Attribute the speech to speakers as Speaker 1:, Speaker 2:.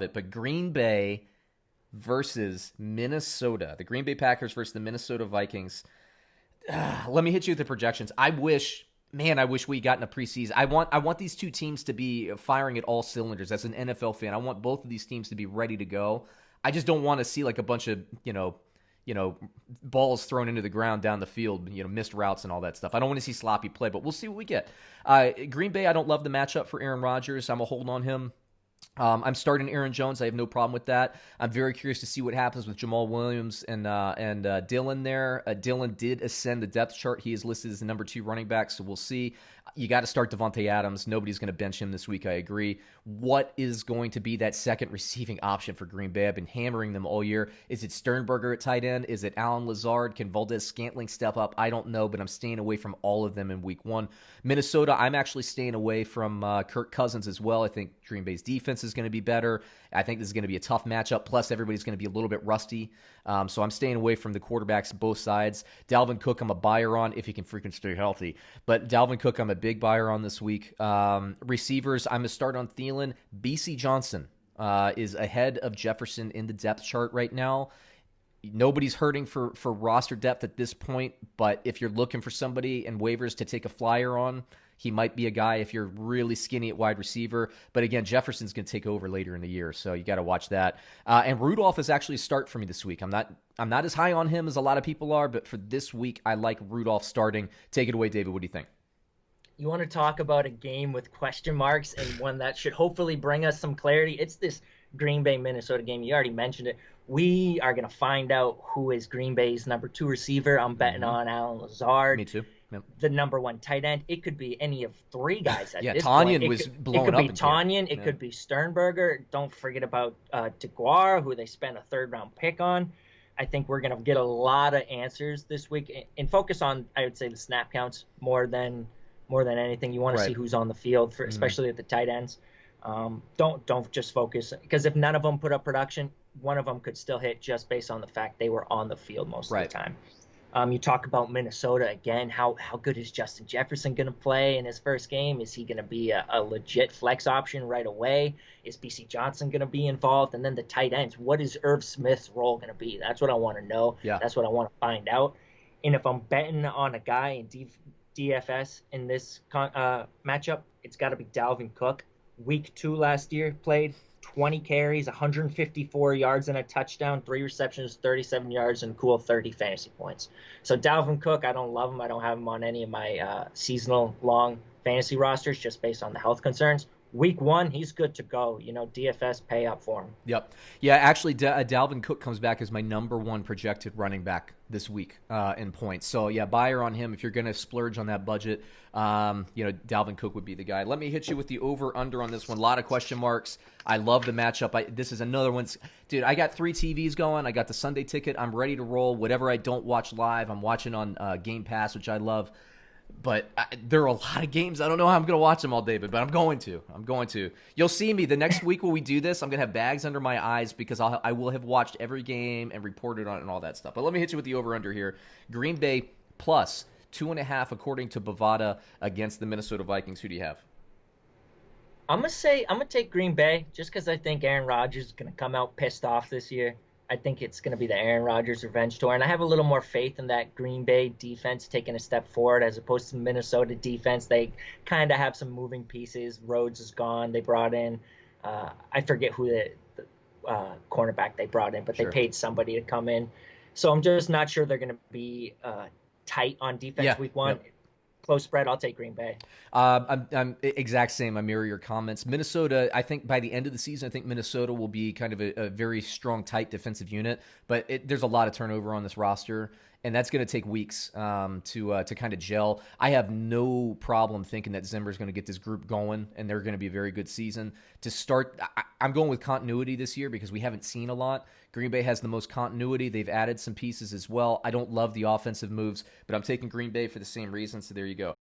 Speaker 1: it, but Green Bay versus Minnesota, the Green Bay Packers versus the Minnesota Vikings. Let me hit you with the projections. I wish we got in a preseason. I want these two teams to be firing at all cylinders. As an NFL fan, I want both of these teams to be ready to go. I just don't want to see like a bunch of balls thrown into the ground down the field, missed routes and all that stuff. I don't want to see sloppy play, but we'll see what we get. Green Bay, I don't love the matchup for Aaron Rodgers. I'm a hold on him. I'm starting Aaron Jones. I have no problem with that. I'm very curious to see what happens with Jamal Williams and Dillon there. Dillon did ascend the depth chart. He is listed as the number 2 running back, so we'll see. You got to start Devonte Adams. Nobody's going to bench him this week, I agree. What is going to be that second receiving option for Green Bay? I've been hammering them all year. Is it Sternberger at tight end? Is it Allen Lazard? Can Valdez-Scantling step up? I don't know, but I'm staying away from all of them in week 1. Minnesota, I'm actually staying away from Kirk Cousins as well. I think Green Bay's defense is going to be better. I think this is going to be a tough matchup. Plus, everybody's going to be a little bit rusty. So I'm staying away from the quarterbacks both sides. Dalvin Cook, I'm a buyer on if he can freaking stay healthy. But Dalvin Cook, I'm a big buyer on this week. Receivers, I'm going to start on Thielen. BC Johnson is ahead of Jefferson in the depth chart right now. Nobody's hurting for roster depth at this point, but if you're looking for somebody in waivers to take a flyer on, he might be a guy if you're really skinny at wide receiver. But again, Jefferson's going to take over later in the year, so you got to watch that. And Rudolph is actually a start for me this week. I'm not as high on him as a lot of people are, but for this week, I like Rudolph starting. Take it away, David. What do you think?
Speaker 2: You want to talk about a game with question marks and one that should hopefully bring us some clarity? It's this Green Bay Minnesota game. You already mentioned it. We are going to find out who is Green Bay's number 2 receiver. I'm betting on Allen Lazard.
Speaker 1: Me too. Yep.
Speaker 2: The number 1 tight end. It could be any of 3 guys at this
Speaker 1: Tonyan
Speaker 2: point.
Speaker 1: was blown up.
Speaker 2: It could be Tonyan. It could be Sternberger. Don't forget about DeGuara, who they spent a 3rd-round pick on. I think we're going to get a lot of answers this week and focus on, I would say, the snap counts more than anything. You want to see who's on the field, especially at the tight ends. Don't just focus, because if none of them put up production, one of them could still hit just based on the fact they were on the field most of the time. You talk about Minnesota again. How good is Justin Jefferson going to play in his first game? Is he going to be a legit flex option right away? Is BC Johnson going to be involved? And then the tight ends. What is Irv Smith's role going to be? That's what I want to know.
Speaker 1: Yeah.
Speaker 2: That's what I want to find out. And if I'm betting on a guy in DFS in this matchup, it's got to be Dalvin Cook. Week 2 last year, played 20 carries, 154 yards and a touchdown, 3 receptions, 37 yards, and cool 30 fantasy points. So Dalvin Cook, I don't love him. I don't have him on any of my seasonal long fantasy rosters just based on the health concerns. Week 1, he's good to go. DFS, pay up for him.
Speaker 1: Yep. Yeah, actually, Dalvin Cook comes back as my number 1 projected running back this week in points. So, yeah, buyer on him. If you're going to splurge on that budget, Dalvin Cook would be the guy. Let me hit you with the over-under on this one. A lot of question marks. I love the matchup. This is another one. Dude, I got 3 TVs going. I got the Sunday ticket. I'm ready to roll. Whatever I don't watch live, I'm watching on Game Pass, which I love. But there are a lot of games. I don't know how I'm going to watch them all, David, but I'm going to. You'll see me the next week when we do this. I'm going to have bags under my eyes because I will have watched every game and reported on it and all that stuff. But let me hit you with the over-under here. Green Bay plus 2.5 according to Bovada against the Minnesota Vikings. Who do you have?
Speaker 2: I'm going to take Green Bay just because I think Aaron Rodgers is going to come out pissed off this year. I think it's going to be the Aaron Rodgers revenge tour, and I have a little more faith in that Green Bay defense taking a step forward as opposed to the Minnesota defense. They kind of have some moving pieces. Rhodes is gone. They brought in, I forget who the cornerback they brought in, but they paid somebody to come in. So I'm just not sure they're going to be tight on defense week 1. Yep. Close spread, I'll take Green Bay.
Speaker 1: I'm exact same. I mirror your comments. Minnesota, I think by the end of the season, I think Minnesota will be kind of a very strong, tight defensive unit. But there's a lot of turnover on this roster, and that's going to take weeks to kind of gel. I have no problem thinking that Zimmer's going to get this group going, and they're going to be a very good season. To start, I'm going with continuity this year because we haven't seen a lot. Green Bay has the most continuity. They've added some pieces as well. I don't love the offensive moves, but I'm taking Green Bay for the same reason, so there you go.